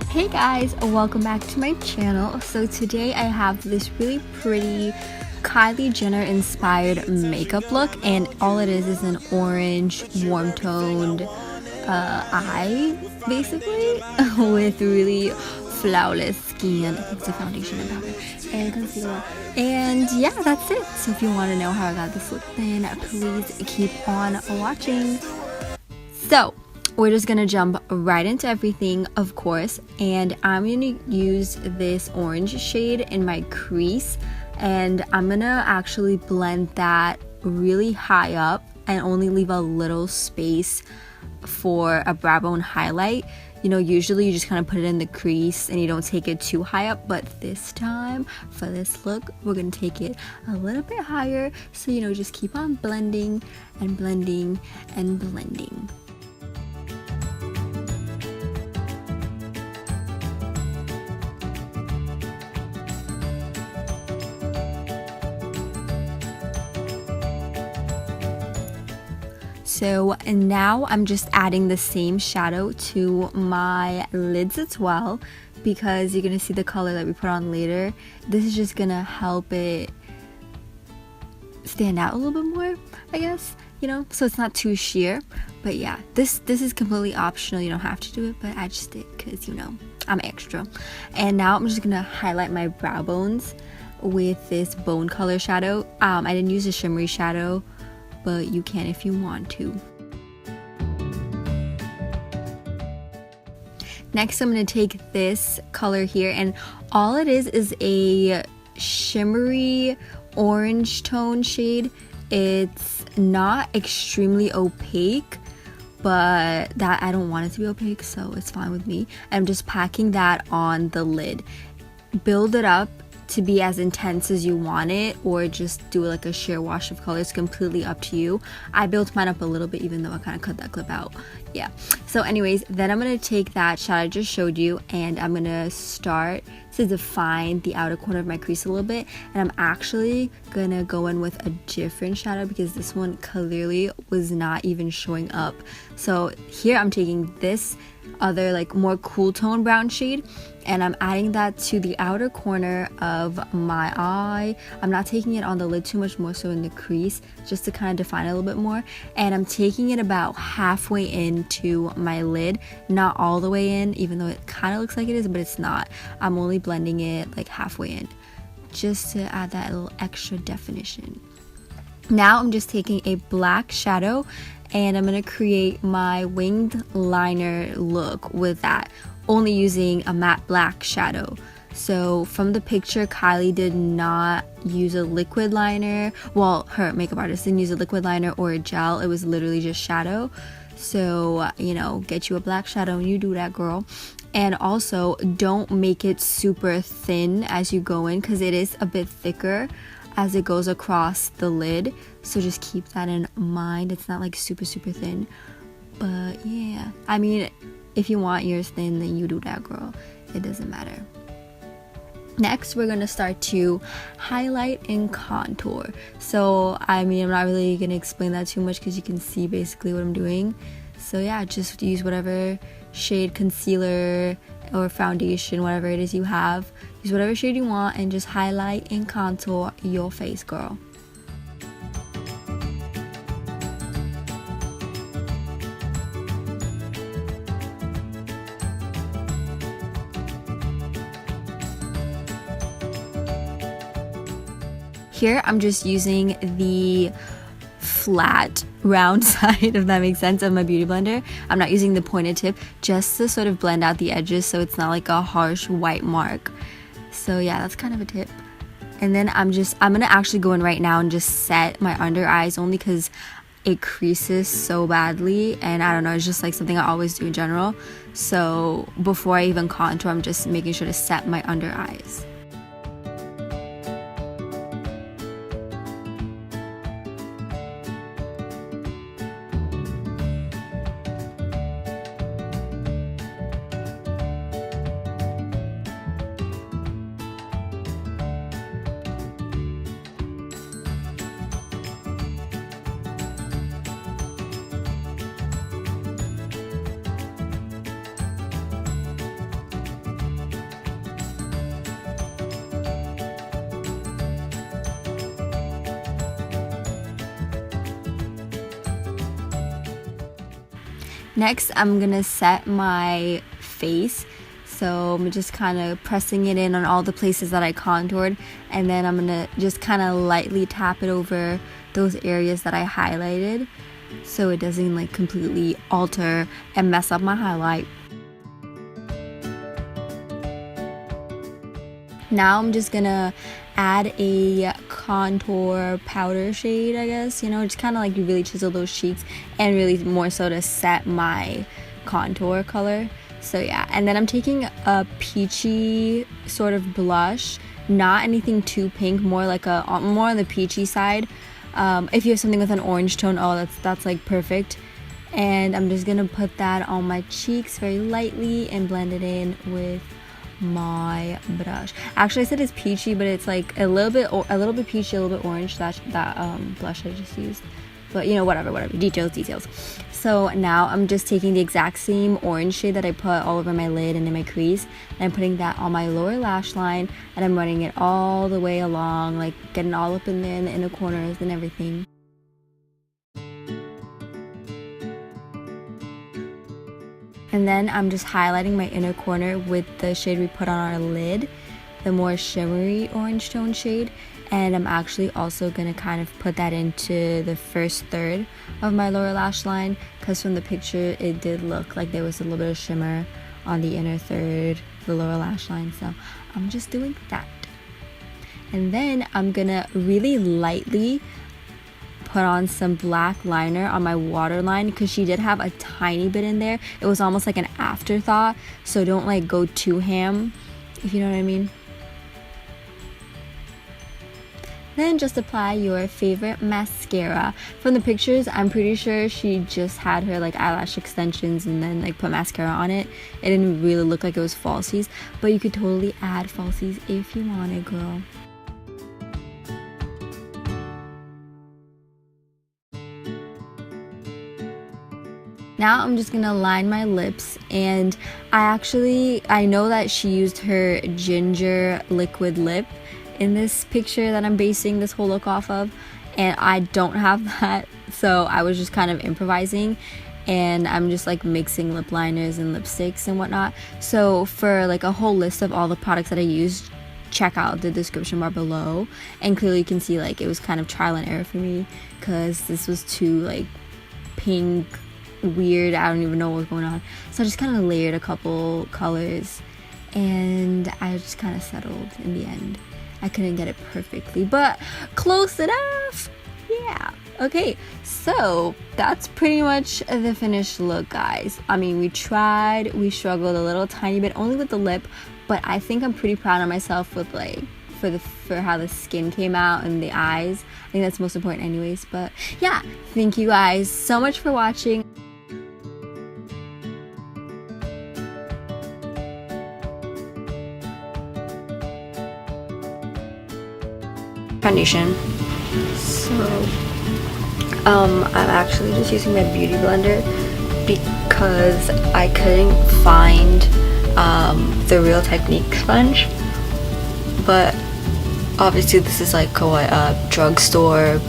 Hey guys, welcome back to my channel. So today I have this really pretty Kylie Jenner inspired makeup look, and all it is an orange warm toned eye basically with really flawless skin. I think it's a foundation and powder and concealer, and yeah, that's it. So if you want to know how I got this look, then please keep on watching. So we're just gonna jump right into everything, of course, and I'm gonna use this orange shade in my crease, and I'm gonna actually blend that really high up and only leave a little space for a brow bone highlight. You know, usually you just kind of put it in the crease and you don't take it too high up, but this time for this look we're gonna take it a little bit higher, so you know, just keep on blending and blending and blending. So now I'm just adding the same shadow to my lids as well, because you're gonna see the color that we put on later. This is just gonna help it stand out a little bit more, I guess, you know, so it's not too sheer. But yeah, this is completely optional. You don't have to do it, but I just did because, you know, I'm extra. And now I'm just gonna highlight my brow bones with this bone color shadow. I didn't use a shimmery shadow, but you can if you want to. Next, I'm going to take this color here, and all it is a shimmery orange tone shade. It's not extremely opaque, but that I don't want it to be opaque, so it's fine with me. I'm just packing that on the lid. Build it up to be as intense as you want it, or just do like a sheer wash of color. It's completely up to you. I built mine up a little bit, even though I kind of cut that clip out. Yeah, so anyways, then I'm gonna take that shot I just showed you, and I'm gonna start to define the outer corner of my crease a little bit, and I'm actually gonna go in with a different shadow because this one clearly was not even showing up. So here I'm taking this other like more cool tone brown shade, and I'm adding that to the outer corner of my eye. I'm not taking it on the lid too much, more so in the crease, just to kind of define it a little bit more. And I'm taking it about halfway into my lid, not all the way in, even though it kind of looks like it is, but it's not. I'm only blending it like halfway in, just to add that little extra definition. Now I'm just taking a black shadow, and I'm gonna create my winged liner look with that, only using a matte black shadow. So from the picture, Kylie did not use a liquid liner. Well, her makeup artist didn't use a liquid liner or a gel. It was literally just shadow. So, you know, get you a black shadow and you do that, girl. And also, don't make it super thin as you go in, because it is a bit thicker as it goes across the lid, so just keep that in mind. It's not like super thin, but yeah, I mean, if you want yours thin, then you do that, girl. It doesn't matter. Next, we're gonna start to highlight and contour. So I mean, I'm not really gonna explain that too much because you can see basically what I'm doing. So yeah, just use whatever shade concealer or foundation, whatever it is you have. Use whatever shade you want and just highlight and contour your face, girl. Here I'm just using the flat round side, if that makes sense, of my beauty blender. I'm not using the pointed tip, just to sort of blend out the edges so it's not like a harsh white mark. So yeah, that's kind of a tip. And then I'm gonna actually go in right now and just set my under eyes, only because it creases so badly, and I don't know, it's just like something I always do in general. So before I even contour, I'm just making sure to set my under eyes. Next, I'm gonna set my face. So I'm just kind of pressing it in on all the places that I contoured, and then I'm gonna just kind of lightly tap it over those areas that I highlighted so it doesn't like completely alter and mess up my highlight. Now I'm just gonna add a contour powder shade, I guess, you know, just kind of like really chisel those cheeks and really more so to set my contour color. So yeah, and then I'm taking a peachy sort of blush, not anything too pink, more like more on the peachy side. If you have something with an orange tone, oh, that's like perfect. And I'm just gonna put that on my cheeks very lightly and blend it in with my brush. Actually, I said it's peachy, but it's like a little bit peachy, a little bit orange. That blush I just used. But you know, whatever, details. So now I'm just taking the exact same orange shade that I put all over my lid and in my crease, and I'm putting that on my lower lash line, and I'm running it all the way along, like getting all up in there in the inner corners and everything. And then I'm just highlighting my inner corner with the shade we put on our lid, the more shimmery orange tone shade. And I'm actually also going to kind of put that into the first third of my lower lash line, because from the picture it did look like there was a little bit of shimmer on the inner third, the lower lash line. So I'm just doing that. And then I'm going to really lightly put on some black liner on my waterline, because she did have a tiny bit in there. It was almost like an afterthought, so don't like go too ham, if you know what I mean. Then just apply your favorite mascara. From the pictures, I'm pretty sure she just had her like eyelash extensions and then like put mascara on it. It didn't really look like it was falsies, but you could totally add falsies if you wanted, girl. Now I'm just gonna line my lips, and I know that she used her ginger liquid lip in this picture that I'm basing this whole look off of, and I don't have that, so I was just kind of improvising, and I'm just like mixing lip liners and lipsticks and whatnot. So for like a whole list of all the products that I used, check out the description bar below, and clearly you can see like it was kind of trial and error for me, because this was too like pink, weird, I don't even know what was going on. So I just kind of layered a couple colors, and I just kind of settled in the end. I couldn't get it perfectly, but close enough. Yeah. Okay, so that's pretty much the finished look, guys. I mean, we tried, we struggled a little tiny bit only with the lip, but I think I'm pretty proud of myself with like for how the skin came out and the eyes. I think that's most important anyways. But yeah, thank you guys so much for watching. Foundation. So I'm actually just using my beauty blender because I couldn't find the Real Technique sponge, but obviously this is like a drugstore